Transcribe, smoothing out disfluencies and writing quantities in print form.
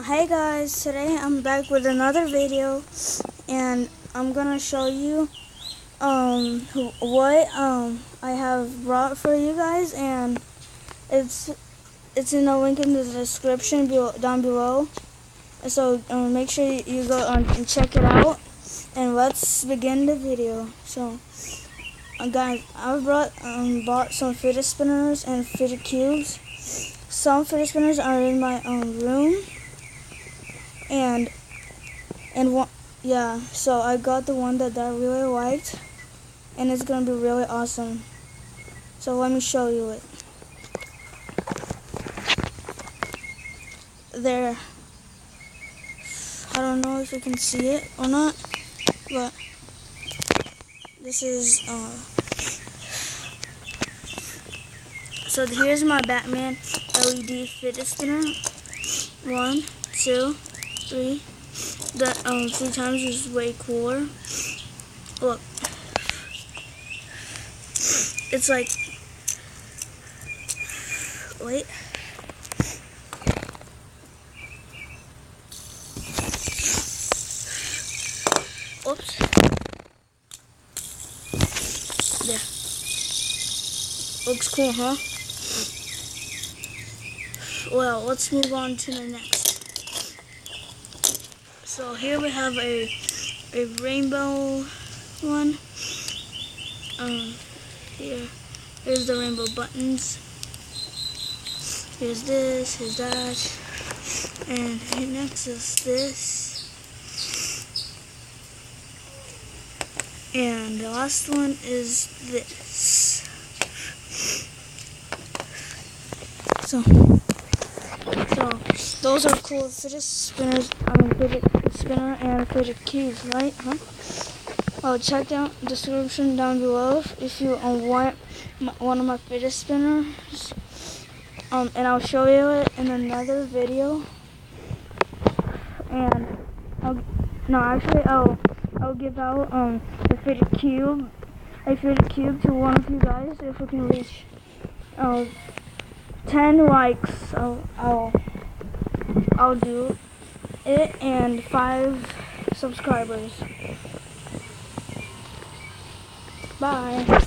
Hey guys, today I'm back with another video, and I'm gonna show you what I have brought for you guys, and it's in the link in the description down below. So make sure you go and check it out, and let's begin the video. So guys, I've bought some fidget spinners and fidget cubes. Some fidget spinners are in my room. And one, yeah, so I got the one that I really liked, and it's gonna be really awesome. So let me show you it. There. I don't know if you can see it or not, but this is so here's my Batman LED fidget spinner. 1, 2, 3. The 3 times is way cooler. Look, it's like, wait. Oops. There. Looks cool, huh? Well, let's move on to the next. So here we have a rainbow one. Here's the rainbow buttons. Here's this, here's that, and here next is this. And the last one is this. So those are cool fidget spinners. Fidget spinner and fidget cubes, right? Huh? Well, check out the description down below if you want one of my fidget spinners. And I'll show you it in another video. And I'll give out a fidget cube to one of you guys if we can reach 10 likes. I'll do it, and 5 subscribers. Bye.